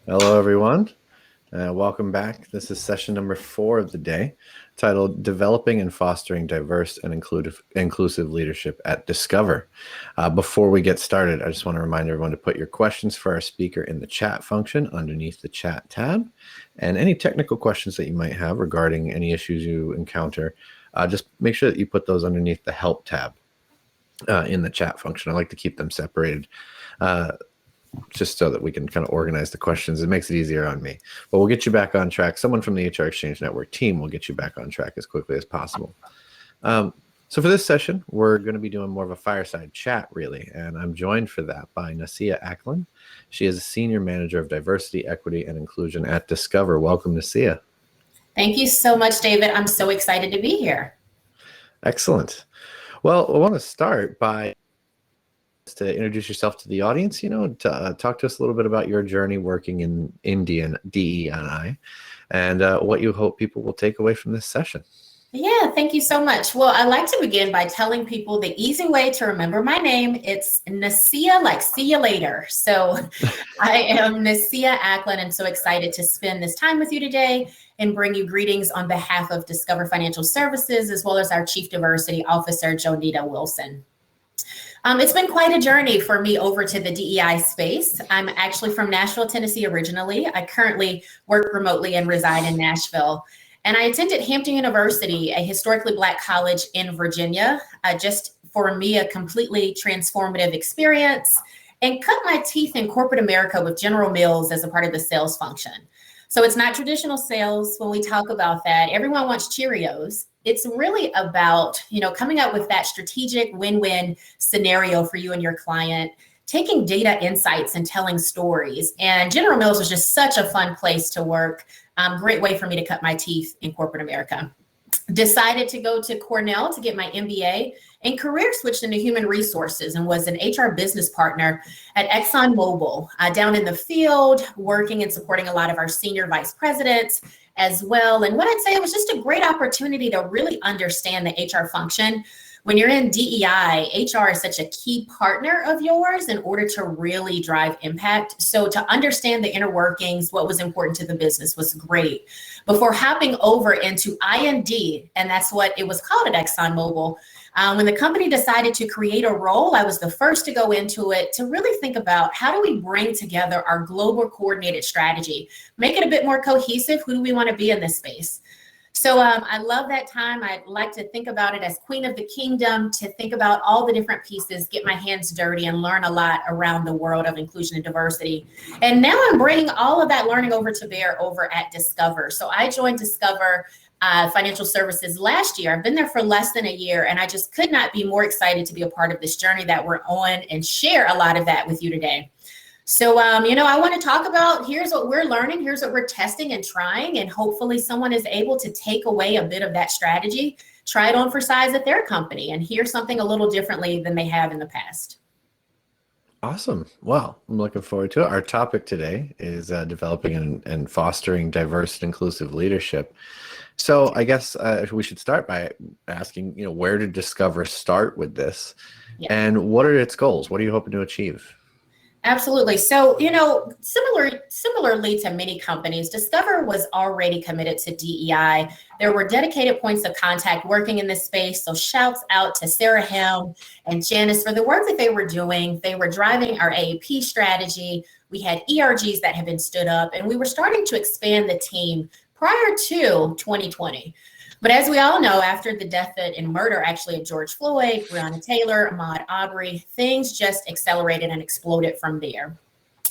Hello, everyone. Welcome back. This is session number 4 of the day, titled Developing and Fostering Diverse and Inclusive Leadership at Discover. Before we get started, I just want to remind everyone to put your questions for our speaker in the chat function underneath the chat tab. And any technical questions that you might have regarding any issues you encounter, just make sure that you put those underneath the help tab in the chat function. I like to keep them separated. Just so that we can kind of organize the questions. It makes it easier on me. But we'll get you back on track. Someone from the HR Exchange Network team will get you back on track as quickly as possible. So for this session, we're going to be doing more of a fireside chat, really. And I'm joined for that by Nasia Ackland. She is a Senior Manager of Diversity, Equity, and Inclusion at Discover. Welcome, Nasia. Thank you so much, David. I'm so excited to be here. Excellent. Well, I want to start by to introduce yourself to the audience, to talk to us a little bit about your journey working in DE&I and what you hope people will take away from this session. Yeah, thank you so much. Well, I like to begin by telling people the easy way to remember my name. It's Nasia, like see you later. So I am Nasia Ackland. I'm so excited to spend this time with you today and bring you greetings on behalf of Discover Financial Services, as well as our Chief Diversity Officer, Jonita Wilson. It's been quite a journey for me over to the DEI space. I'm actually from Nashville, Tennessee originally. I currently work remotely and reside in Nashville. And I attended Hampton University, a historically Black college in Virginia, just for me, a completely transformative experience, and cut my teeth in corporate America with General Mills as a part of the sales function. So it's not traditional sales when we talk about that. Everyone wants Cheerios. It's really about, coming up with that strategic win-win scenario for you and your client, taking data insights and telling stories. And General Mills was just such a fun place to work. Great way for me to cut my teeth in corporate America. Decided to go to Cornell to get my MBA and career switched into human resources and was an HR business partner at ExxonMobil down in the field, working and supporting a lot of our senior vice presidents as well. And what I'd say, it was just a great opportunity to really understand the HR function. When you're in DEI, HR is such a key partner of yours in order to really drive impact. So to understand the inner workings, what was important to the business was great. Before hopping over into IND, and that's what it was called at ExxonMobil, when the company decided to create a role, I was the first to go into it to really think about how do we bring together our global coordinated strategy, make it a bit more cohesive. Who do we want to be in this space? So I love that time. I like to think about it as queen of the kingdom, to think about all the different pieces, get my hands dirty and learn a lot around the world of inclusion and diversity. And now I'm bringing all of that learning over to bear over at Discover. So I joined Discover Financial Services last year. I've been there for less than a year, and I just could not be more excited to be a part of this journey that we're on and share a lot of that with you today. So, I want to talk about, here's what we're learning, here's what we're testing and trying, and hopefully someone is able to take away a bit of that strategy, try it on for size at their company, and hear something a little differently than they have in the past. Awesome. Well, I'm looking forward to it. Our topic today is developing and fostering diverse and inclusive leadership. So I guess we should start by asking, where did Discover start with this? Yeah. And what are its goals? What are you hoping to achieve? Absolutely. So, similarly to many companies, Discover was already committed to DEI. There were dedicated points of contact working in this space. So shouts out to Sarah Helm and Janice for the work that they were doing. They were driving our AAP strategy. We had ERGs that had been stood up, and we were starting to expand the team prior to 2020. But as we all know, after the death and murder actually of George Floyd, Breonna Taylor, Ahmaud Arbery, things just accelerated and exploded from there.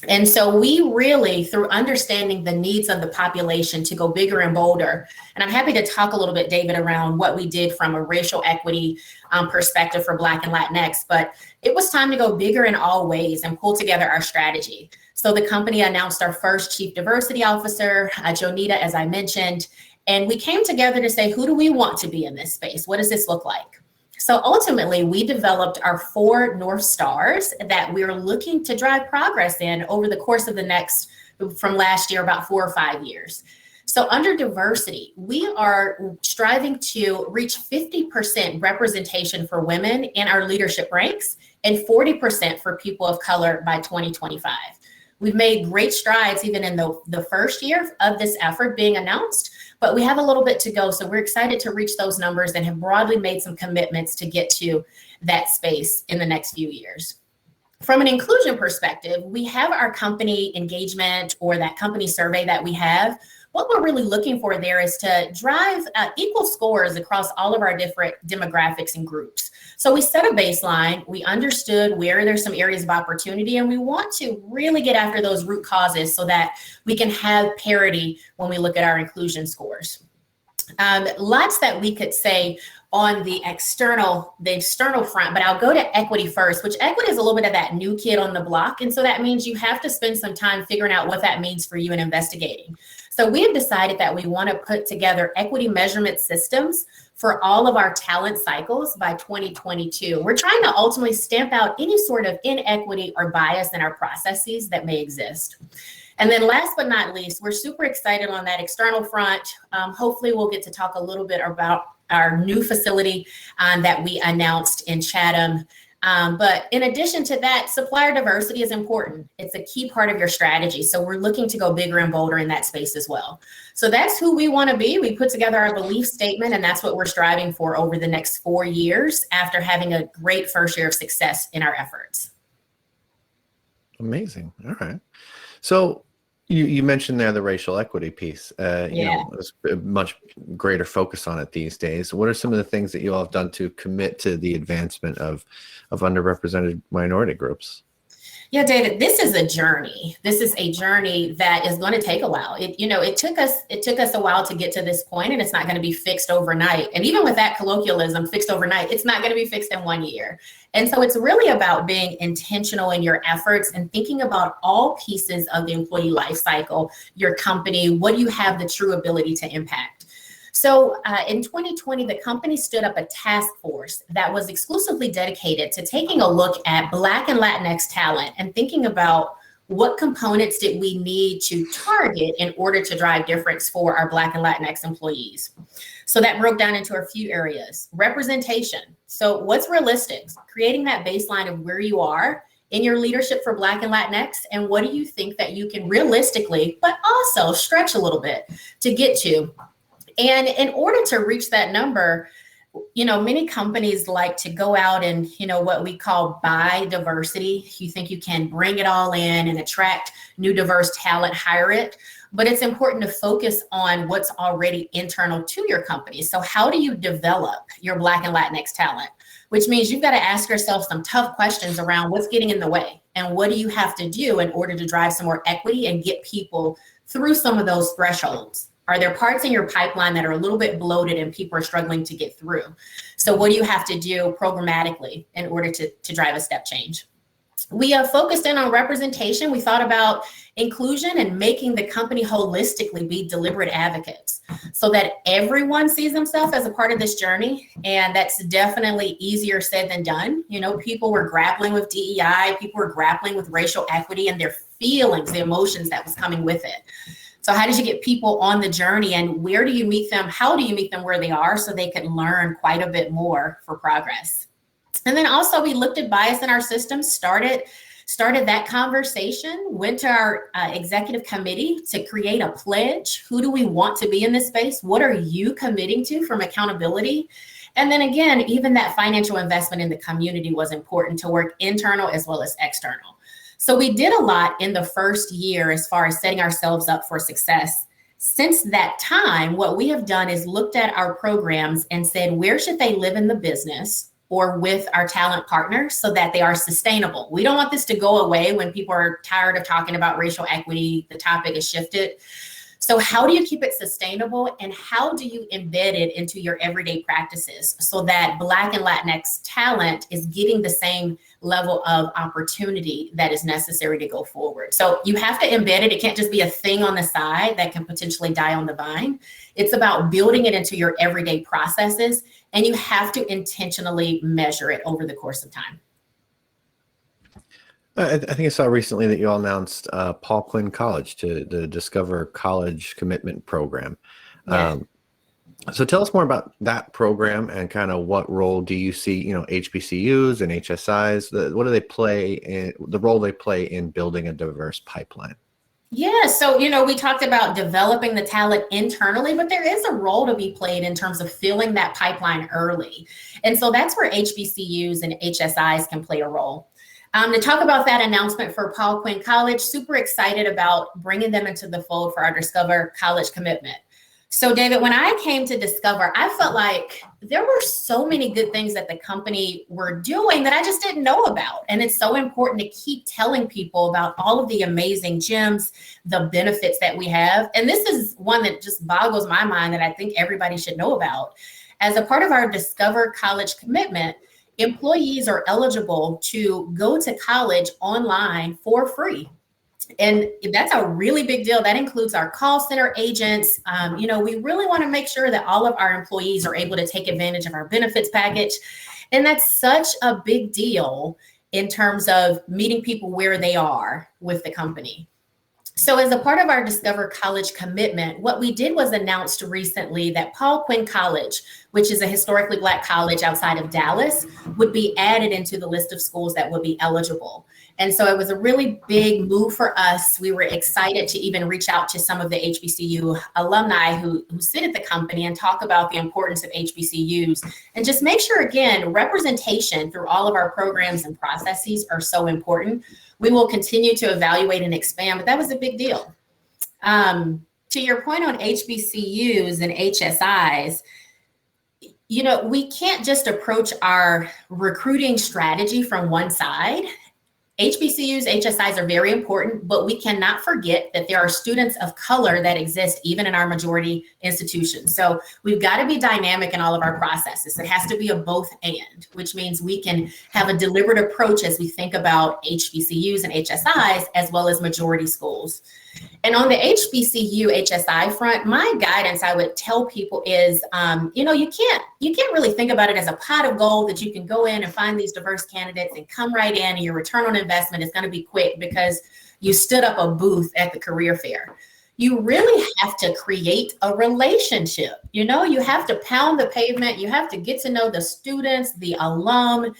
And so we really, through understanding the needs of the population, to go bigger and bolder. And I'm happy to talk a little bit, David, around what we did from a racial equity perspective for Black and Latinx, but it was time to go bigger in all ways and pull together our strategy. So the company announced our first Chief Diversity Officer, Jonita, as I mentioned, and we came together to say, who do we want to be in this space? What does this look like? So ultimately, we developed our 4 North Stars that we're looking to drive progress in over the course of from last year, about 4 or 5 years. So under diversity, we are striving to reach 50% representation for women in our leadership ranks and 40% for people of color by 2025. We've made great strides even in the first year of this effort being announced, but we have a little bit to go. So we're excited to reach those numbers and have broadly made some commitments to get to that space in the next few years. From an inclusion perspective, we have our company engagement or that company survey that we have. What we're really looking for there is to drive equal scores across all of our different demographics and groups. So we set a baseline, we understood where there's some areas of opportunity, and we want to really get after those root causes so that we can have parity when we look at our inclusion scores. Lots that we could say on the external front, but I'll go to equity first, which equity is a little bit of that new kid on the block. And so that means you have to spend some time figuring out what that means for you and investigating. So we have decided that we want to put together equity measurement systems for all of our talent cycles by 2022. We're trying to ultimately stamp out any sort of inequity or bias in our processes that may exist. And then last but not least, we're super excited on that external front. Hopefully we'll get to talk a little bit about our new facility that we announced in Chatham. But in addition to that, supplier diversity is important. It's a key part of your strategy. So we're looking to go bigger and bolder in that space as well. So that's who we want to be. We put together our belief statement, and that's what we're striving for over the next 4 years after having a great first year of success in our efforts. Amazing. All right. So you mentioned there the racial equity piece. There's a much greater focus on it these days. What are some of the things that you all have done to commit to the advancement of underrepresented minority groups? Yeah, David, this is a journey. This is a journey that is going to take a while. It took us a while to get to this point, and it's not going to be fixed overnight. And even with that colloquialism, fixed overnight, it's not going to be fixed in 1 year. And so it's really about being intentional in your efforts and thinking about all pieces of the employee life cycle, your company, what do you have the true ability to impact? So in 2020, the company stood up a task force that was exclusively dedicated to taking a look at Black and Latinx talent and thinking about what components did we need to target in order to drive difference for our Black and Latinx employees. So that broke down into a few areas. Representation. So what's realistic? Creating that baseline of where you are in your leadership for Black and Latinx, and what do you think that you can realistically, but also stretch a little bit to get to. And in order to reach that number, many companies like to go out and, what we call buy diversity. You think you can bring it all in and attract new diverse talent, hire it. But it's important to focus on what's already internal to your company. So how do you develop your Black and Latinx talent? Which means you've got to ask yourself some tough questions around what's getting in the way and what do you have to do in order to drive some more equity and get people through some of those thresholds. Are there parts in your pipeline that are a little bit bloated and people are struggling to get through? So what do you have to do programmatically in order to drive a step change? We focused in on representation. We thought about inclusion and making the company holistically be deliberate advocates so that everyone sees themselves as a part of this journey. And that's definitely easier said than done. People were grappling with DEI, people were grappling with racial equity and their feelings, the emotions that was coming with it. So how did you get people on the journey, and where do you meet them? How do you meet them where they are so they can learn quite a bit more for progress? And then also we looked at bias in our system, started that conversation, went to our executive committee to create a pledge. Who do we want to be in this space? What are you committing to from accountability? And then again, even that financial investment in the community was important to work internal as well as external. So we did a lot in the first year as far as setting ourselves up for success. Since that time, what we have done is looked at our programs and said, where should they live in the business or with our talent partners so that they are sustainable? We don't want this to go away when people are tired of talking about racial equity. The topic is shifted. So how do you keep it sustainable, and how do you embed it into your everyday practices so that Black and Latinx talent is getting the same level of opportunity that is necessary to go forward? So you have to embed it. It can't just be a thing on the side that can potentially die on the vine. It's about building it into your everyday processes, and you have to intentionally measure it over the course of time. I think I saw recently that you all announced Paul Quinn College, to the Discover College Commitment Program. Yeah. So tell us more about that program and kind of what role do you see, HBCUs and HSIs, what do they play in the role they play in building a diverse pipeline? Yeah, so we talked about developing the talent internally, but there is a role to be played in terms of filling that pipeline early. And so that's where HBCUs and HSIs can play a role. To talk about that announcement for Paul Quinn College, super excited about bringing them into the fold for our Discover College commitment. So, David, when I came to Discover, I felt like there were so many good things that the company were doing that I just didn't know about. And it's so important to keep telling people about all of the amazing gems, the benefits that we have. And this is one that just boggles my mind that I think everybody should know about. As a part of our Discover College commitment, employees are eligible to go to college online for free. And that's a really big deal. That includes our call center agents. We really want to make sure that all of our employees are able to take advantage of our benefits package. And that's such a big deal in terms of meeting people where they are with the company. So as a part of our Discover College commitment, what we did was announced recently that Paul Quinn College, which is a historically Black college outside of Dallas, would be added into the list of schools that would be eligible. And so it was a really big move for us. We were excited to even reach out to some of the HBCU alumni who sit at the company and talk about the importance of HBCUs and just make sure, again, representation through all of our programs and processes are so important. We will continue to evaluate and expand, but that was a big deal. To your point on HBCUs and HSIs, we can't just approach our recruiting strategy from one side. HBCUs, HSIs are very important, but we cannot forget that there are students of color that exist even in our majority institutions. So we've got to be dynamic in all of our processes. It has to be a both and, which means we can have a deliberate approach as we think about HBCUs and HSIs as well as majority schools. And on the HBCU HSI front, my guidance I would tell people is, you can't really think about it as a pot of gold that you can go in and find these diverse candidates and come right in and your return on investment is going to be quick because you stood up a booth at the career fair. You really have to create a relationship. You have to pound the pavement. You have to get to know the students, the alum,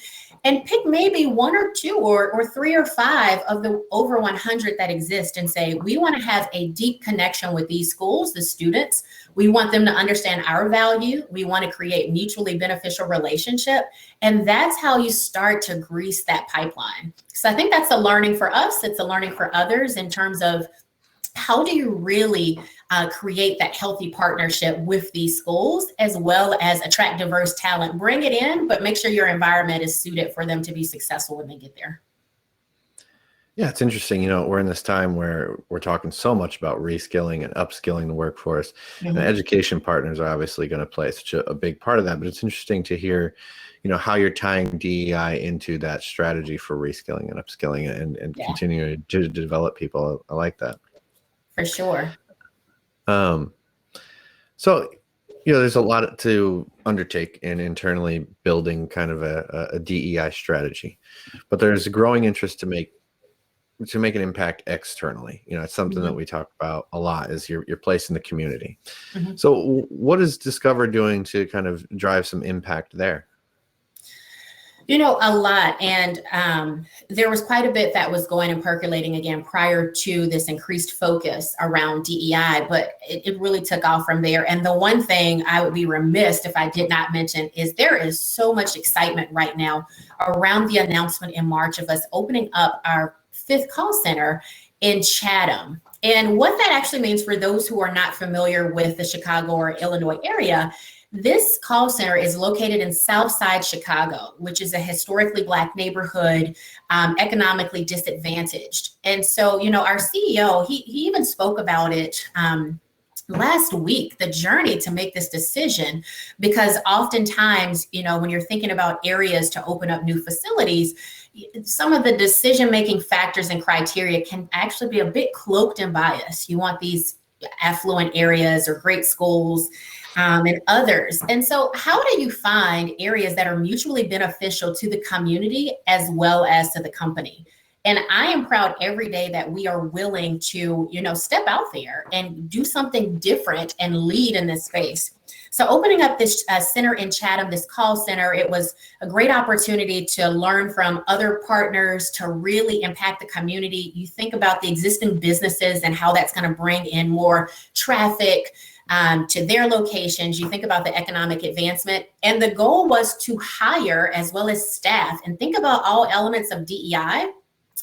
and pick maybe one or two or three or five of the over 100 that exist and say, we want to have a deep connection with these schools, the students. We want them to understand our value. We want to create mutually beneficial relationship. And that's how you start to grease that pipeline. So I think that's a learning for us. It's a learning for others in terms of how do you really create that healthy partnership with these schools, as well as attract diverse talent, bring it in, but make sure your environment is suited for them to be successful when they get there. Yeah, it's interesting. We're in this time where we're talking so much about reskilling and upskilling the workforce. Mm-hmm. And education partners are obviously going to play such a big part of that. But it's interesting to hear, how you're tying DEI into that strategy for reskilling and upskilling and continuing to develop people. I like that. For sure. So, there's a lot to undertake in internally building kind of a DEI strategy, but there's a growing interest to make an impact externally. It's something that we talk about a lot is your place in the community. Mm-hmm. So what is Discover doing to kind of drive some impact there? A lot. And there was quite a bit that was going and percolating again prior to this increased focus around DEI, but it really took off from there. And the one thing I would be remiss if I did not mention is there is so much excitement right now around the announcement in March of us opening up our 5th call center in Chatham. And what that actually means for those who are not familiar with the Chicago or Illinois area, this call center is located in Southside Chicago, which is a historically Black neighborhood, economically disadvantaged. And so, our CEO, he even spoke about it last week, the journey to make this decision, because oftentimes, when you're thinking about areas to open up new facilities, some of the decision-making factors and criteria can actually be a bit cloaked in bias. You want these affluent areas or great schools and others. And so how do you find areas that are mutually beneficial to the community as well as to the company? And I am proud every day that we are willing to, step out there and do something different and lead in this space. So opening up this center in Chatham, this call center, it was a great opportunity to learn from other partners to really impact the community. You think about the existing businesses and how that's going to bring in more traffic to their locations. You think about the economic advancement, and the goal was to hire as well as staff and think about all elements of DEI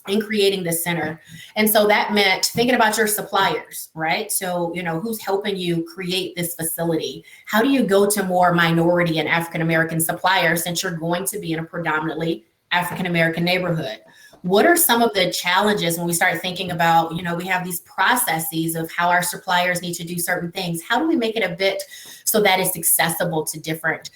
in creating the center. And so that meant thinking about your suppliers, right? So, who's helping you create this facility? How do you go to more minority and African-American suppliers since you're going to be in a predominantly African-American neighborhood? What are some of the challenges when we start thinking about, we have these processes of how our suppliers need to do certain things. How do we make it a bit so that it's accessible to different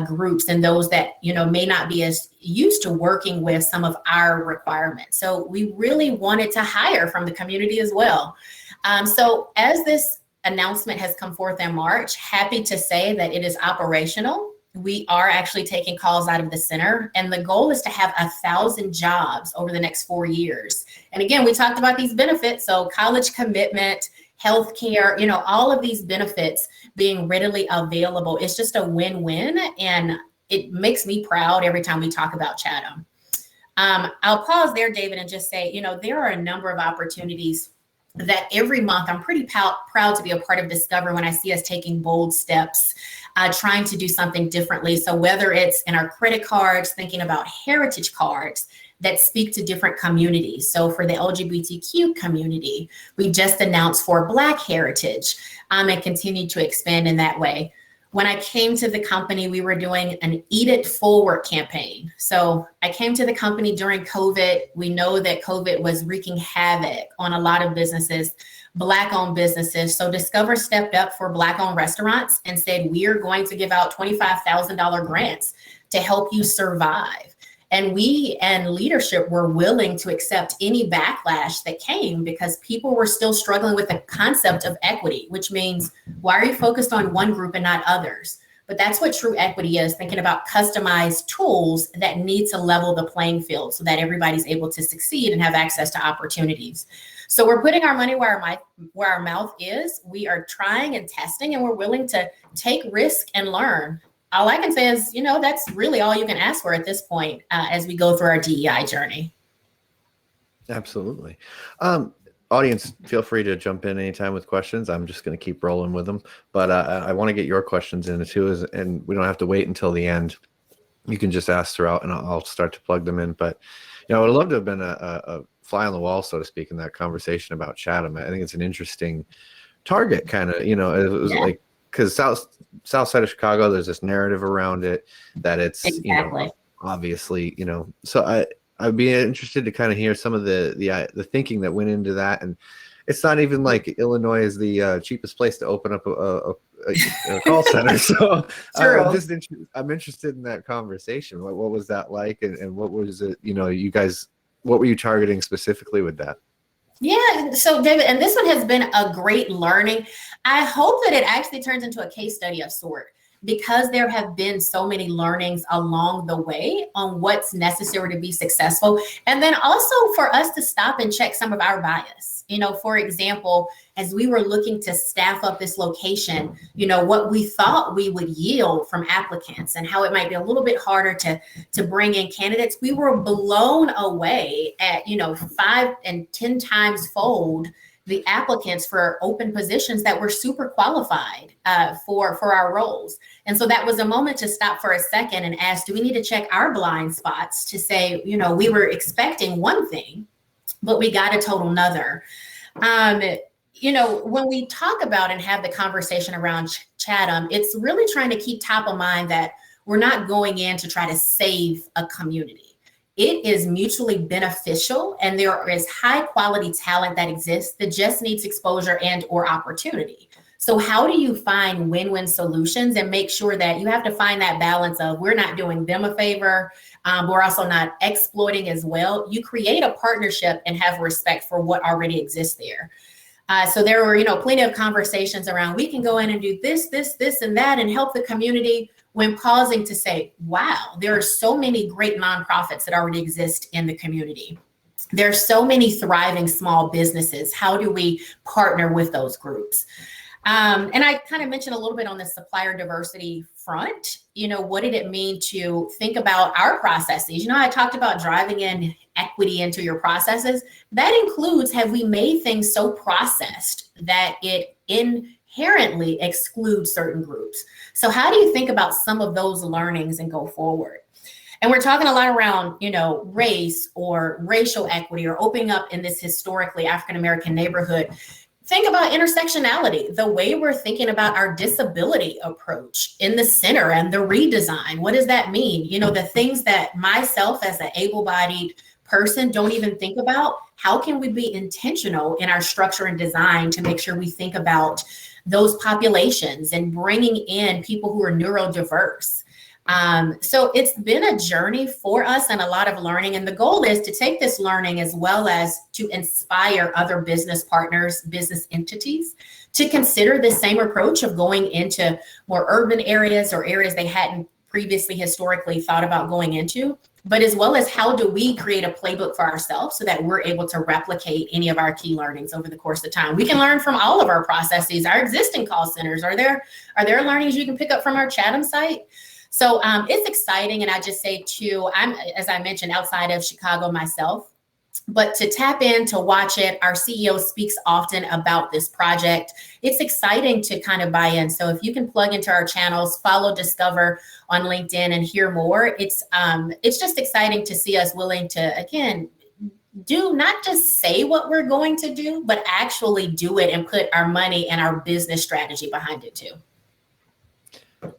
groups and those that, may not be as used to working with some of our requirements? So we really wanted to hire from the community as well. So as this announcement has come forth in March, happy to say that it is operational. We are actually taking calls out of the center, and the goal is to have 1,000 jobs over the next 4 years. And again, we talked about these benefits. So college commitment, healthcare, all of these benefits being readily available. It's just a win-win, and it makes me proud every time we talk about Chatham. I'll pause there, David, and just say, there are a number of opportunities that every month I'm pretty proud to be a part of Discover when I see us taking bold steps, trying to do something differently. So whether it's in our credit cards, thinking about heritage cards that speak to different communities. So for the LGBTQ community, we just announced for Black heritage and continue to expand in that way. When I came to the company, we were doing an Eat It Forward campaign. So I came to the company during COVID. We know that COVID was wreaking havoc on a lot of businesses, Black-owned businesses. So Discover stepped up for Black-owned restaurants and said, we are going to give out $25,000 grants to help you survive. And we and leadership were willing to accept any backlash that came because people were still struggling with the concept of equity, which means, why are you focused on one group and not others? But that's what true equity is, thinking about customized tools that need to level the playing field so that everybody's able to succeed and have access to opportunities. So we're putting our money where our mouth is. We are trying and testing, and we're willing to take risk and learn. All I can say is, that's really all you can ask for at this point as we go through our DEI journey. Absolutely. Audience, feel free to jump in anytime with questions. I'm just going to keep rolling with them. But I want to get your questions in too, and we don't have to wait until the end. You can just ask throughout, and I'll start to plug them in. But, I would love to have been a fly on the wall, so to speak, in that conversation about Chatham. I think it's an interesting target, kind of, it was like, because south side of Chicago, there's this narrative around it that it's, exactly. Obviously, so I'd be interested to kind of hear some of the thinking that went into that. And it's not even like Illinois is the cheapest place to open up a call center. So I'm interested in that conversation. What was that like? And what was it, you guys, what were you targeting specifically with that? Yeah, so David, and this one has been a great learning. I hope that it actually turns into a case study of sort, because there have been so many learnings along the way on what's necessary to be successful. And then also for us to stop and check some of our bias. For example, as we were looking to staff up this location, what we thought we would yield from applicants and how it might be a little bit harder to bring in candidates, we were blown away at, 5 and 10 times fold the applicants for open positions that were super qualified for our roles. And so that was a moment to stop for a second and ask, do we need to check our blind spots to say, we were expecting one thing, but we got a total nother. When we talk about and have the conversation around Chatham, it's really trying to keep top of mind that we're not going in to try to save a community. It is mutually beneficial, and there is high quality talent that exists that just needs exposure and or opportunity. So how do you find win-win solutions and make sure that you have to find that balance of, we're not doing them a favor, we're also not exploiting as well. You create a partnership and have respect for what already exists there. So there were, plenty of conversations around, we can go in and do this, and that, and help the community, when pausing to say, wow, there are so many great nonprofits that already exist in the community. There's so many thriving small businesses. How do we partner with those groups? And I kind of mentioned a little bit on the supplier diversity front. What did it mean to think about our processes? I talked about driving in equity into your processes. That includes, have we made things so processed that it inherently excludes certain groups? So how do you think about some of those learnings and go forward? And we're talking a lot around, race or racial equity or opening up in this historically African-American neighborhood. Think about intersectionality, the way we're thinking about our disability approach in the center and the redesign. What does that mean? The things that myself as an able-bodied person don't even think about. How can we be intentional in our structure and design to make sure we think about those populations and bringing in people who are neurodiverse? So it's been a journey for us and a lot of learning. And the goal is to take this learning as well as to inspire other business partners, business entities to consider the same approach of going into more urban areas or areas they hadn't previously historically thought about going into, but as well as how do we create a playbook for ourselves so that we're able to replicate any of our key learnings over the course of time. We can learn from all of our processes, our existing call centers. Are there learnings you can pick up from our Chatham site? So it's exciting. And I just say too, I'm, as I mentioned, outside of Chicago myself, but to tap in, to watch it, our CEO speaks often about this project. It's exciting to kind of buy in. So if you can plug into our channels, follow Discover on LinkedIn and hear more, it's just exciting to see us willing to, again, do not just say what we're going to do, but actually do it and put our money and our business strategy behind it too.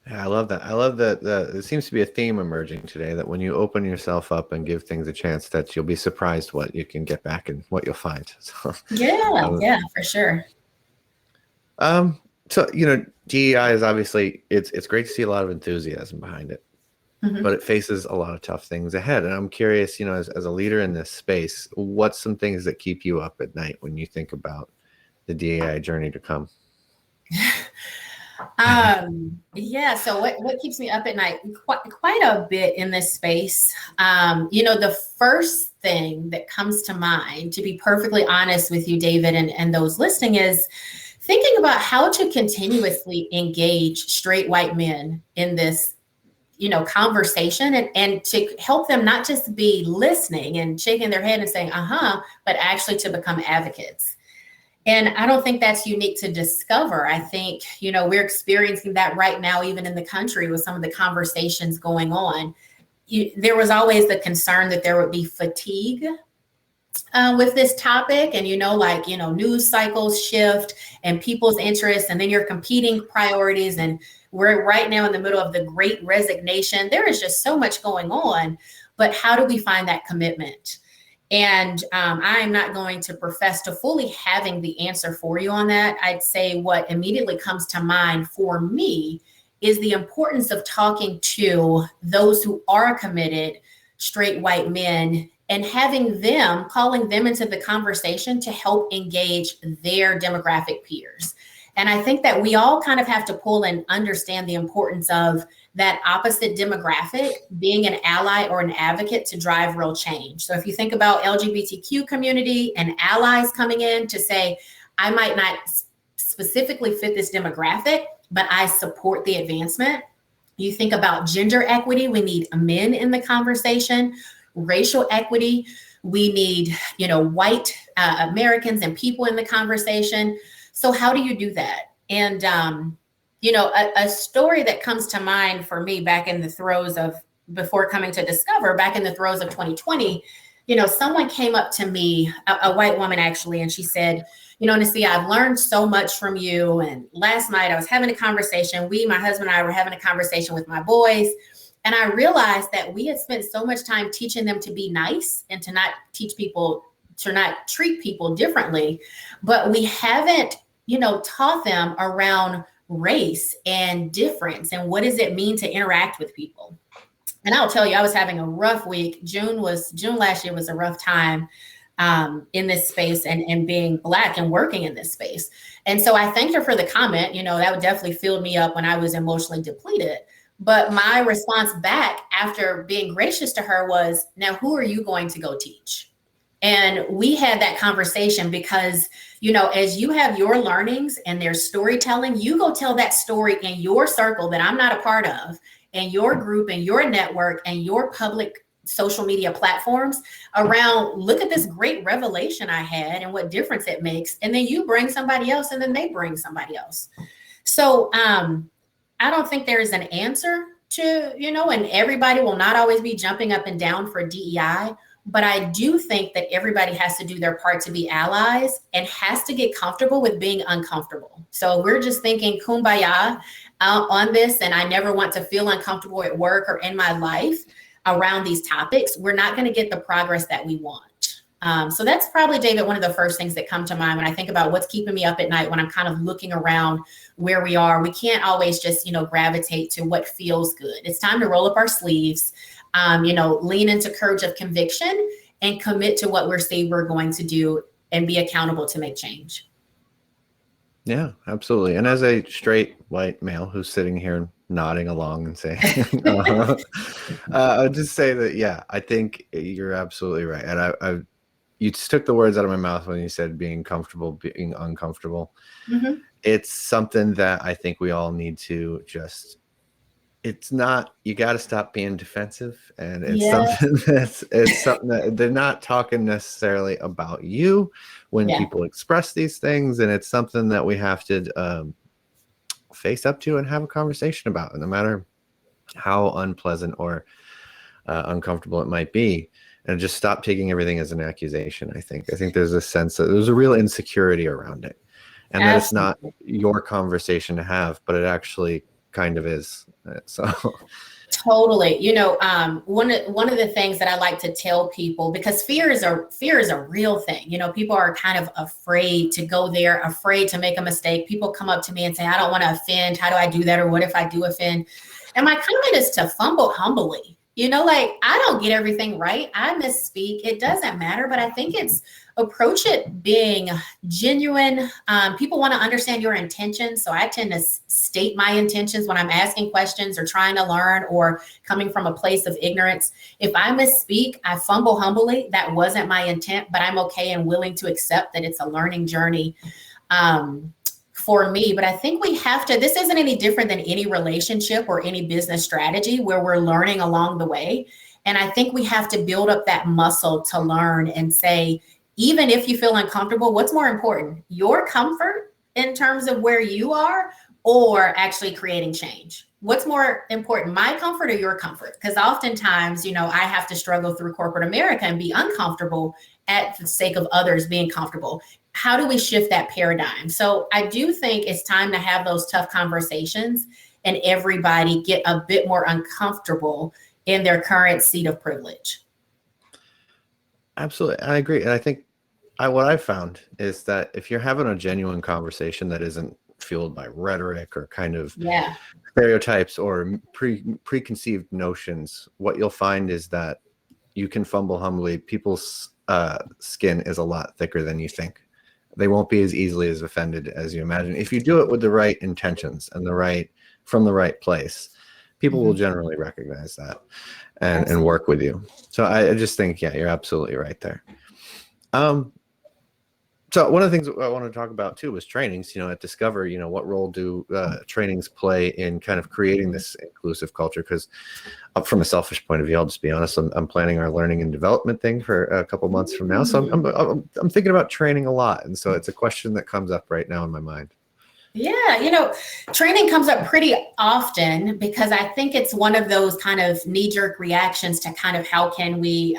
Yeah, I love that. I love that. It seems to be a theme emerging today that when you open yourself up and give things a chance, that you'll be surprised what you can get back and what you'll find. So, yeah, for sure. So DEI is obviously it's great to see a lot of enthusiasm behind it, but it faces a lot of tough things ahead. And I'm curious, as a leader in this space, what's some things that keep you up at night when you think about the DEI journey to come? So what keeps me up at night? Quite a bit in this space. The first thing that comes to mind, to be perfectly honest with you, David, and those listening, is thinking about how to continuously engage straight white men in this, conversation and to help them not just be listening and shaking their head and saying, but actually to become advocates. And I don't think that's unique to Discover. I think, we're experiencing that right now, even in the country with some of the conversations going on. There was always the concern that there would be fatigue with this topic. And, news cycles shift and people's interests, and then your competing priorities. And we're right now in the middle of the great resignation. There is just so much going on. But how do we find that commitment? And I'm not going to profess to fully having the answer for you on that. I'd say what immediately comes to mind for me is the importance of talking to those who are committed, straight white men, and calling them into the conversation to help engage their demographic peers. And I think that we all kind of have to pull and understand the importance of that opposite demographic being an ally or an advocate to drive real change. So if you think about LGBTQ community and allies coming in to say, I might not specifically fit this demographic, but I support the advancement. You think about gender equity, we need men in the conversation. Racial equity, we need, white Americans and people in the conversation. So how do you do that? And, a story that comes to mind for me back in the throes of, before coming to Discover, back in the throes of 2020, someone came up to me, a white woman actually, and she said, Nasia, I've learned so much from you. And last night I was having a conversation. My husband and I were having a conversation with my boys. And I realized that we had spent so much time teaching them to be nice and to not treat people differently, but we haven't, taught them around race and difference and what does it mean to interact with people. And I'll tell you, I was having a rough week. June last year was a rough time in this space and being Black and working in this space. And so I thanked her for the comment. That would definitely filled me up when I was emotionally depleted. But my response back after being gracious to her was, now who are you going to go teach? And we had that conversation because, as you have your learnings and there's storytelling, you go tell that story in your circle that I'm not a part of, and your group and your network and your public social media platforms around, look at this great revelation I had and what difference it makes. And then you bring somebody else, and then they bring somebody else. So I don't think there is an answer to, and everybody will not always be jumping up and down for DEI. But I do think that everybody has to do their part to be allies and has to get comfortable with being uncomfortable. So we're just thinking kumbaya on this, and I never want to feel uncomfortable at work or in my life around these topics. We're not going to get the progress that we want. So that's probably, David, one of the first things that come to mind when I think about what's keeping me up at night when I'm kind of looking around where we are. We can't always just, gravitate to what feels good. It's time to roll up our sleeves, lean into courage of conviction and commit to what we're saying we're going to do and be accountable to make change. Yeah, absolutely. And as a straight white male who's sitting here nodding along and saying, I'll just say that, yeah, I think you're absolutely right. And you just took the words out of my mouth when you said being comfortable, being uncomfortable. Mm-hmm. It's something that I think we all need to just, it's not, you got to stop being defensive. And it's something that they're not talking necessarily about you when people express these things. And it's something that we have to face up to and have a conversation about, and no matter how unpleasant or uncomfortable it might be. And just stop taking everything as an accusation. I think there's a sense that there's a real insecurity around it, and that it's not your conversation to have, but it actually kind of is. So totally. One of the things that I like to tell people, because fear is a real thing. People are kind of afraid to go there, afraid to make a mistake. People come up to me and say, I don't want to offend. How do I do that? Or what if I do offend? And my comment is to fumble humbly. I don't get everything right. I misspeak. It doesn't matter. But I think it's approach it being genuine. People want to understand your intentions. So I tend to state my intentions when I'm asking questions or trying to learn or coming from a place of ignorance. If I misspeak, I fumble humbly. That wasn't my intent, but I'm okay and willing to accept that it's a learning journey for me. But I think we have to, this isn't any different than any relationship or any business strategy where we're learning along the way. And I think we have to build up that muscle to learn and say, even if you feel uncomfortable, what's more important, your comfort in terms of where you are, or actually creating change? What's more important, my comfort or your comfort? Because oftentimes, I have to struggle through corporate America and be uncomfortable at the sake of others being comfortable. How do we shift that paradigm? So I do think it's time to have those tough conversations and everybody get a bit more uncomfortable in their current seat of privilege. Absolutely. I agree. And I think what I've found is that if you're having a genuine conversation that isn't fueled by rhetoric or kind of stereotypes or preconceived notions, what you'll find is that you can fumble humbly. People's skin is a lot thicker than you think. They won't be as easily as offended as you imagine. If you do it with the right intentions and from the right place, people will generally recognize that and work with you. So I just think, you're absolutely right there. So one of the things I want to talk about too was trainings. At Discover, what role do trainings play in kind of creating this inclusive culture? Because from a selfish point of view, I'll just be honest, I'm planning our learning and development thing for a couple months from now. So I'm thinking about training a lot, and so it's a question that comes up right now in my mind. Yeah, training comes up pretty often because I think it's one of those kind of knee-jerk reactions to kind of how can we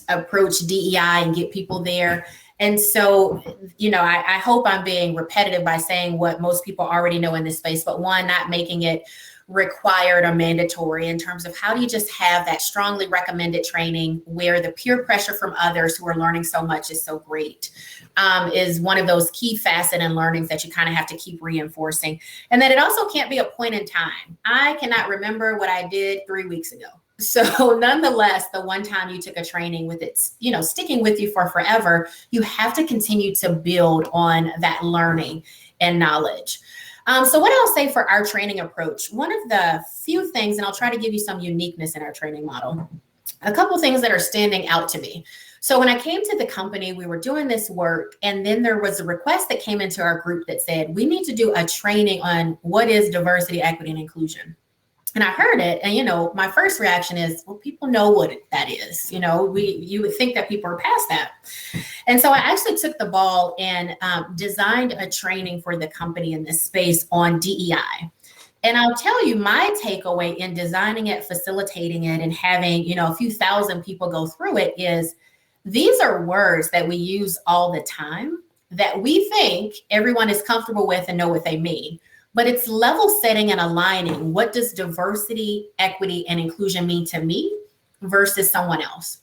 approach DEI and get people there. And so, I hope I'm being repetitive by saying what most people already know in this space, but one, not making it required or mandatory in terms of how do you just have that strongly recommended training where the peer pressure from others who are learning so much is so great, is one of those key facets in learnings that you kind of have to keep reinforcing. And that it also can't be a point in time. I cannot remember what I did 3 weeks ago. So nonetheless, the one time you took a training with it, sticking with you for forever, you have to continue to build on that learning and knowledge. So what I'll say for our training approach, one of the few things, and I'll try to give you some uniqueness in our training model, a couple things that are standing out to me. So when I came to the company, we were doing this work, and then there was a request that came into our group that said, we need to do a training on what is diversity, equity, and inclusion. And I heard it, and my first reaction is, well, people know what that is. You would think that people are past that. And so I actually took the ball and designed a training for the company in this space on DEI. And I'll tell you, my takeaway in designing it, facilitating it, and having a few thousand people go through it is, these are words that we use all the time that we think everyone is comfortable with and know what they mean. But it's level setting and aligning. What does diversity, equity, and inclusion mean to me versus someone else?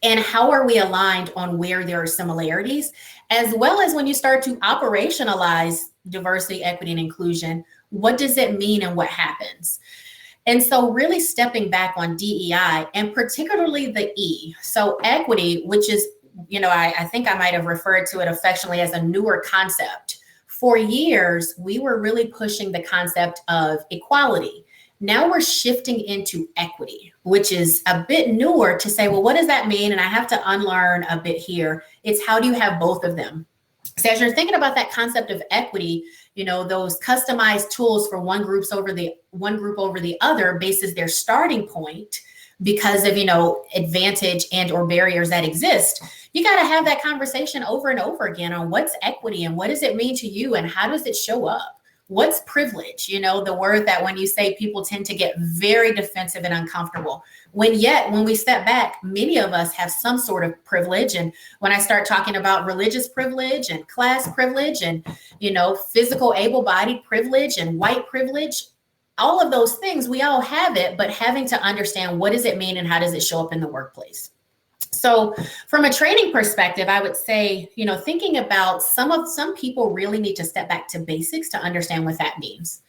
And how are we aligned on where there are similarities, as well as when you start to operationalize diversity, equity, and inclusion, what does it mean and what happens? And so really stepping back on DEI, and particularly the E. So equity, which is, I think I might have referred to it affectionately as a newer concept. For years, we were really pushing the concept of equality. Now we're shifting into equity, which is a bit newer to say, well, what does that mean? And I have to unlearn a bit here. It's how do you have both of them? So as you're thinking about that concept of equity, those customized tools for one group over the other bases their starting point because of, advantage and or barriers that exist. You got to have that conversation over and over again on what's equity and what does it mean to you and how does it show up? What's privilege? The word that when you say, people tend to get very defensive and uncomfortable. When we step back, many of us have some sort of privilege. And when I start talking about religious privilege and class privilege and, physical able-bodied privilege and white privilege, all of those things, we all have it, but having to understand what does it mean and how does it show up in the workplace? So from a training perspective, I would say, thinking about some people really need to step back to basics to understand what that means.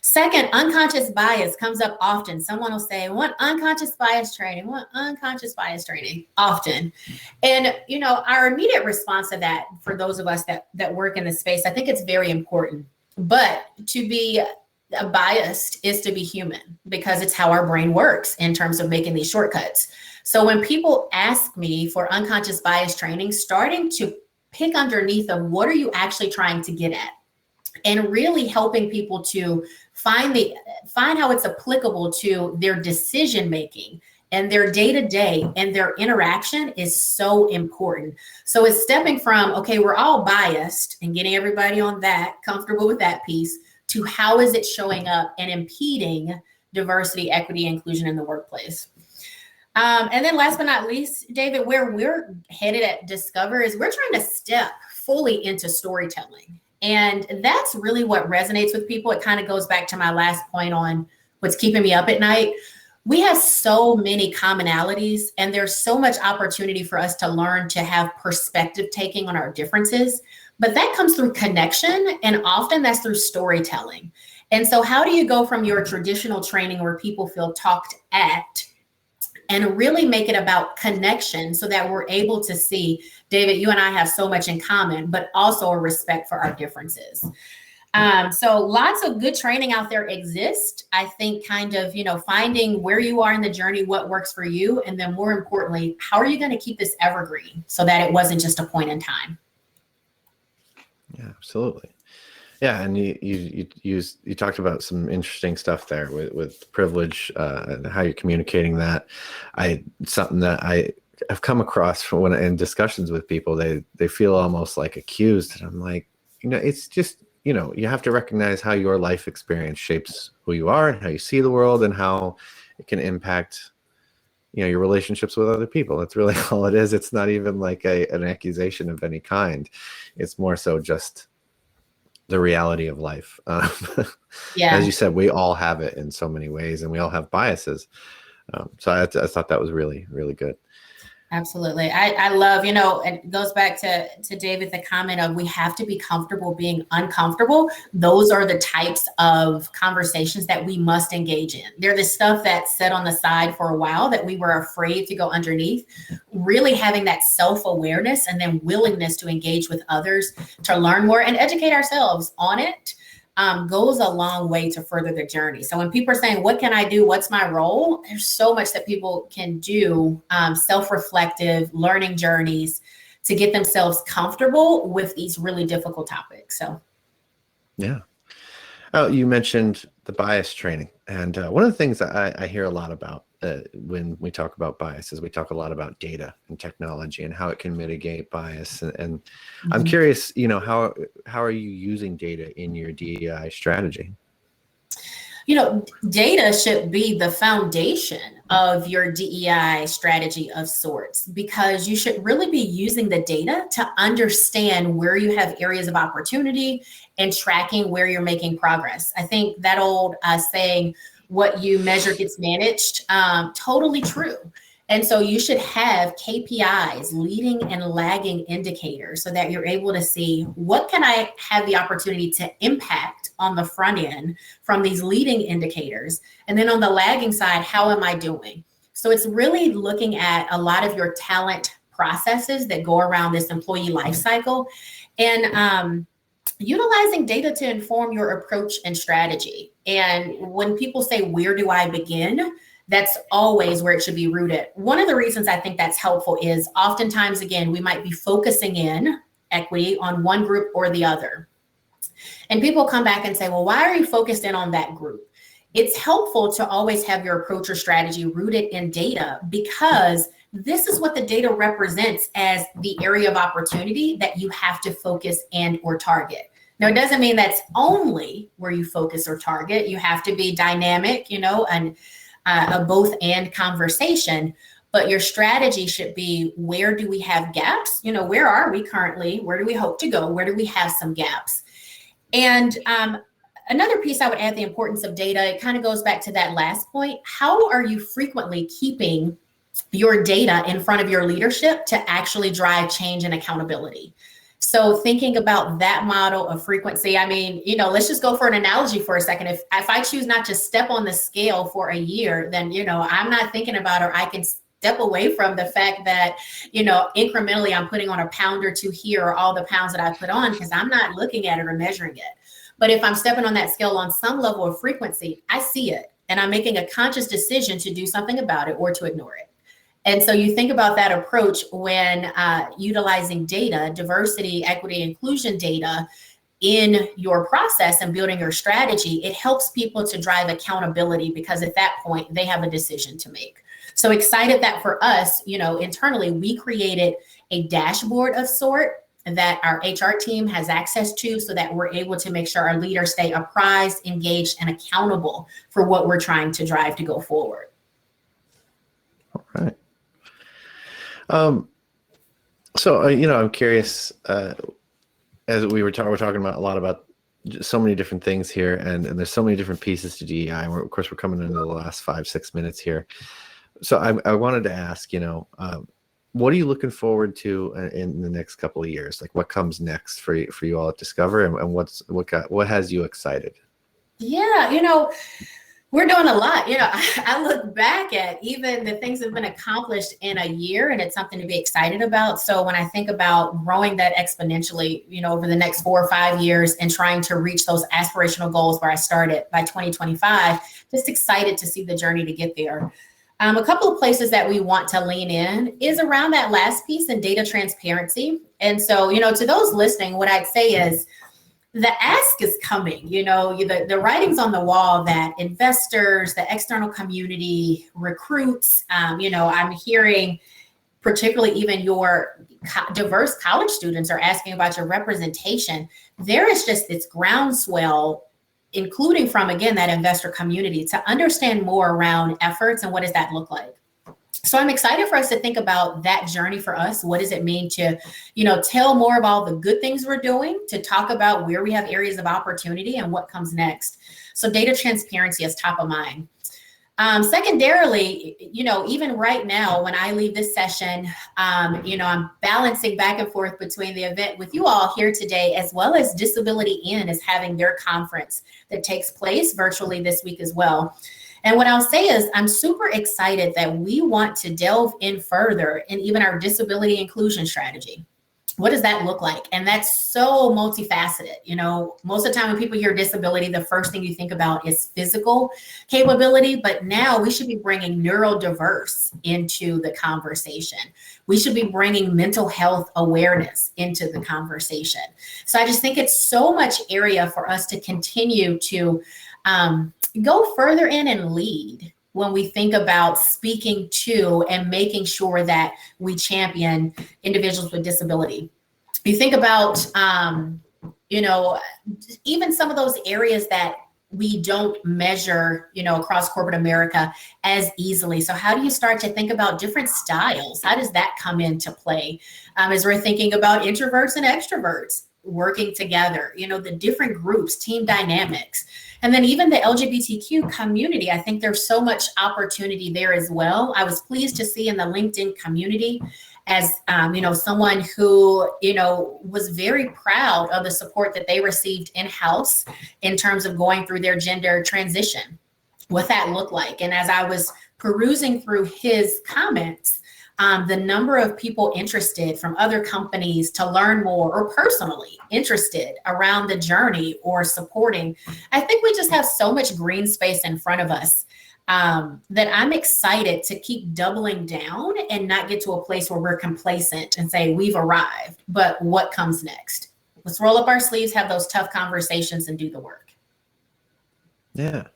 Second, unconscious bias comes up often. Someone will say, what unconscious bias training, often. And, our immediate response to that, for those of us that work in the space, I think it's very important. But to be biased is to be human because it's how our brain works in terms of making these shortcuts. So when people ask me for unconscious bias training, starting to pick underneath of what are you actually trying to get at, and really helping people to find how it's applicable to their decision making and their day-to-day and their interaction is so important. So it's stepping from, okay, we're all biased and getting everybody on that, comfortable with that piece, to how is it showing up and impeding diversity, equity, inclusion in the workplace. And then last but not least, David, where we're headed at Discover is we're trying to step fully into storytelling. And that's really what resonates with people. It kind of goes back to my last point on what's keeping me up at night. We have so many commonalities and there's so much opportunity for us to learn to have perspective taking on our differences, but that comes through connection and often that's through storytelling. And so how do you go from your traditional training where people feel talked at and really make it about connection so that we're able to see, David, you and I have so much in common, but also a respect for our differences. So lots of good training out there exist. I think kind of, finding where you are in the journey, what works for you, and then more importantly, how are you going to keep this evergreen so that it wasn't just a point in time? Yeah, absolutely. Yeah, and you talked about some interesting stuff there with privilege and how you're communicating that. Something that I have come across from when in discussions with people, they feel almost like accused, and I'm like, it's just you have to recognize how your life experience shapes who you are and how you see the world and how it can impact your relationships with other people. That's really all it is. It's not even like an accusation of any kind. It's more so just the reality of life. Yeah. As you said, we all have it in so many ways and we all have biases. So I thought that was really, really good. Absolutely. I love, it goes back to David, the comment of we have to be comfortable being uncomfortable. Those are the types of conversations that we must engage in. They're the stuff that's set on the side for a while that we were afraid to go underneath. Really having that self-awareness and then willingness to engage with others to learn more and educate ourselves on it. goes a long way to further their journey. So when people are saying, what can I do? What's my role? There's so much that people can do, self-reflective learning journeys to get themselves comfortable with these really difficult topics. So, yeah. Oh, you mentioned the bias training. And one of the things that I hear a lot about when we talk about bias is we talk a lot about data and technology and how it can mitigate bias. And I'm curious, how are you using data in your DEI strategy? Data should be the foundation of your DEI strategy of sorts, because you should really be using the data to understand where you have areas of opportunity and tracking where you're making progress. I think that old saying, what you measure gets managed, totally true. And so you should have KPIs, leading and lagging indicators, so that you're able to see what can I have the opportunity to impact on the front end from these leading indicators. And then on the lagging side, how am I doing? So it's really looking at a lot of your talent processes that go around this employee life cycle, and utilizing data to inform your approach and strategy. And when people say, where do I begin? That's always where it should be rooted. One of the reasons I think that's helpful is oftentimes, again, we might be focusing in equity on one group or the other. And people come back and say, well, why are you focused in on that group? It's helpful to always have your approach or strategy rooted in data, because this is what the data represents as the area of opportunity that you have to focus and or target. Now, it doesn't mean that's only where you focus or target. You have to be dynamic, and a both and conversation, but your strategy should be, where do we have gaps? Where are we currently? Where do we hope to go? Where do we have some gaps? And another piece I would add, the importance of data, it kind of goes back to that last point. How are you frequently keeping your data in front of your leadership to actually drive change and accountability? So thinking about that model of frequency, let's just go for an analogy for a second. If I choose not to step on the scale for a year, then, I'm not thinking about, or I can step away from the fact that, incrementally I'm putting on a pound or two here, or all the pounds that I put on, because I'm not looking at it or measuring it. But if I'm stepping on that scale on some level of frequency, I see it, and I'm making a conscious decision to do something about it or to ignore it. And so you think about that approach when utilizing data, diversity, equity, inclusion data in your process and building your strategy. It helps people to drive accountability, because at that point they have a decision to make. So excited that for us, internally, we created a dashboard of sort that our HR team has access to, so that we're able to make sure our leaders stay apprised, engaged, and accountable for what we're trying to drive to go forward. All right. So, I'm curious, as we're talking about a lot about so many different things here, and there's so many different pieces to DEI. Of course, we're coming into the last 5-6 minutes here. So I wanted to ask, what are you looking forward to in the next couple of years? Like, what comes next for you all at Discover, and what has you excited? Yeah, we're doing a lot. I look back at even the things that have been accomplished in a year, and it's something to be excited about. So when I think about growing that exponentially, over the next 4 or 5 years, and trying to reach those aspirational goals where I started by 2025, just excited to see the journey to get there. A couple of places that we want to lean in is around that last piece in data transparency. And so, to those listening, what I'd say is, the ask is coming, the writing's on the wall that investors, the external community, recruits, I'm hearing particularly even your diverse college students are asking about your representation. There is just this groundswell, including from, again, that investor community, to understand more around efforts and what does that look like. So I'm excited for us to think about that journey for us. What does it mean to, tell more about all the good things we're doing, to talk about where we have areas of opportunity and what comes next. So data transparency is top of mind. Secondarily, even right now, when I leave this session, I'm balancing back and forth between the event with you all here today, as well as Disability In is having their conference that takes place virtually this week as well. And what I'll say is, I'm super excited that we want to delve in further in even our disability inclusion strategy. What does that look like? And that's so multifaceted. Most of the time when people hear disability, the first thing you think about is physical capability, but now we should be bringing neurodiverse into the conversation. We should be bringing mental health awareness into the conversation. So I just think it's so much area for us to continue to go further in and lead when we think about speaking to and making sure that we champion individuals with disability. You think about, even some of those areas that we don't measure, across corporate America as easily. So how do you start to think about different styles? How does that come into play? As we're thinking about introverts and extroverts working together, the different groups, team dynamics. And then even the LGBTQ community, I think there's so much opportunity there as well. I was pleased to see in the LinkedIn community as, someone who, was very proud of the support that they received in-house in terms of going through their gender transition, what that looked like. And as I was perusing through his comments, the number of people interested from other companies to learn more or personally interested around the journey or supporting, I think we just have so much green space in front of us that I'm excited to keep doubling down and not get to a place where we're complacent and say we've arrived, but what comes next? Let's roll up our sleeves, have those tough conversations and do the work. Yeah.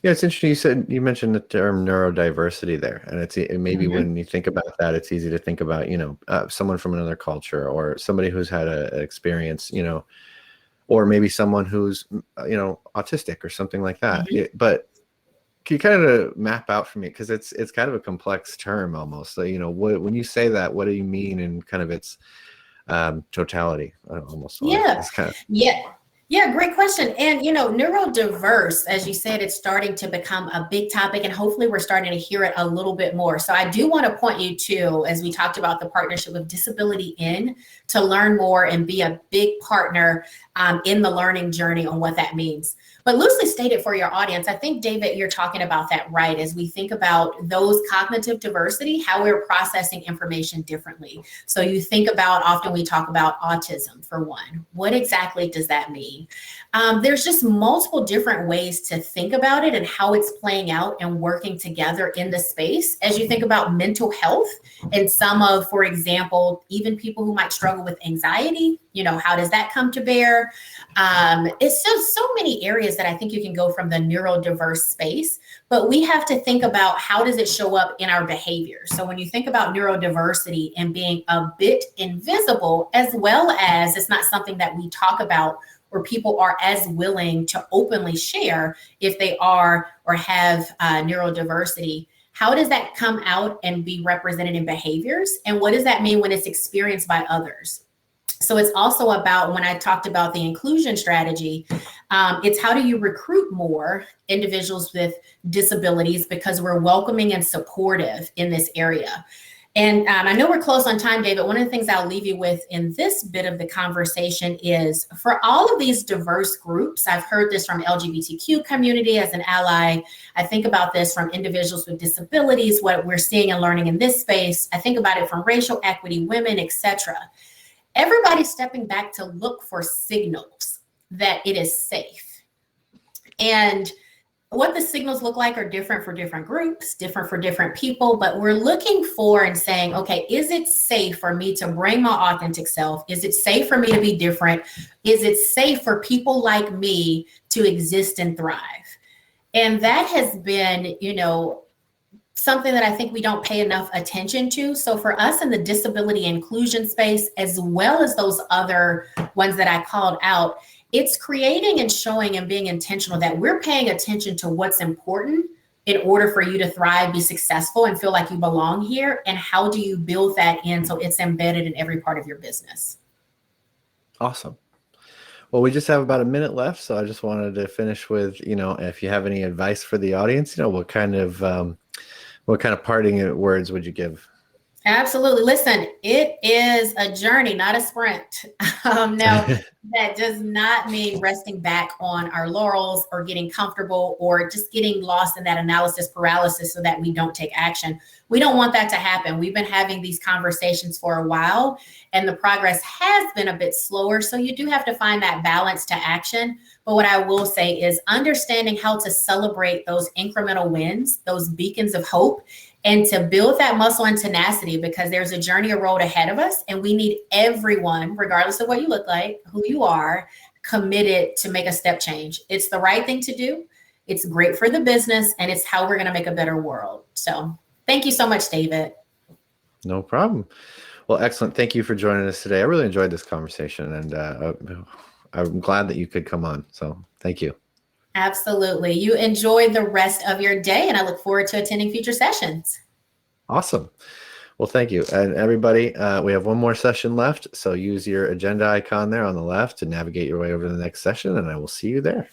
Yeah, it's interesting. You mentioned the term neurodiversity there, and maybe when you think about that, it's easy to think about someone from another culture or somebody who's had an experience, or maybe someone who's autistic or something like that. But can you kind of map out for me, because it's kind of a complex term almost. So, when you say that, what do you mean in kind of its totality almost? Yeah, great question. And, neurodiverse, as you said, it's starting to become a big topic, and hopefully we're starting to hear it a little bit more. So I do want to point you to, as we talked about the partnership with Disability In, to learn more and be a big partner in the learning journey on what that means. But loosely stated for your audience, I think, David, you're talking about that right. As we think about those cognitive diversity, how we're processing information differently. So you think about, often we talk about autism for one. What exactly does that mean? There's just multiple different ways to think about it and how it's playing out and working together in the space. As you think about mental health and some of, for example, even people who might struggle with anxiety, how does that come to bear? It's just so many areas that I think you can go from the neurodiverse space, but we have to think about how does it show up in our behavior. So when you think about neurodiversity and being a bit invisible, as well as it's not something that we talk about or people are as willing to openly share if they are or have neurodiversity, how does that come out and be represented in behaviors? And what does that mean when it's experienced by others? So it's also about, when I talked about the inclusion strategy, it's how do you recruit more individuals with disabilities, because we're welcoming and supportive in this area. And I know we're close on time, David. One of the things I'll leave you with in this bit of the conversation is, for all of these diverse groups, I've heard this from LGBTQ community as an ally. I think about this from individuals with disabilities, what we're seeing and learning in this space. I think about it from racial equity, women, etc. Everybody's stepping back to look for signals that it is safe. And what the signals look like are different for different groups, different for different people, but we're looking for and saying, okay, is it safe for me to bring my authentic self? Is it safe for me to be different? Is it safe for people like me to exist and thrive? And that has been, something that I think we don't pay enough attention to. So for us in the disability inclusion space, as well as those other ones that I called out, it's creating and showing and being intentional that we're paying attention to what's important in order for you to thrive, be successful, and feel like you belong here. And how do you build that in so it's embedded in every part of your business? Awesome. Well, we just have about a minute left, so I just wanted to finish with, if you have any advice for the audience, what kind of parting words would you give? Absolutely. Listen, it is a journey, not a sprint. Now, that does not mean resting back on our laurels or getting comfortable or just getting lost in that analysis paralysis so that we don't take action. We don't want that to happen. We've been having these conversations for a while, and the progress has been a bit slower. So you do have to find that balance to action. But what I will say is understanding how to celebrate those incremental wins, those beacons of hope, and to build that muscle and tenacity, because there's a journey, a road ahead of us, and we need everyone, regardless of what you look like, who you are, committed to make a step change. It's the right thing to do. It's great for the business, and it's how we're going to make a better world. So thank you so much, David. No problem. Well, excellent. Thank you for joining us today. I really enjoyed this conversation, and I'm glad that you could come on. So thank you. Absolutely. You enjoy the rest of your day, and I look forward to attending future sessions. Awesome. Well, thank you. And everybody, we have one more session left. So use your agenda icon there on the left to navigate your way over to the next session, and I will see you there.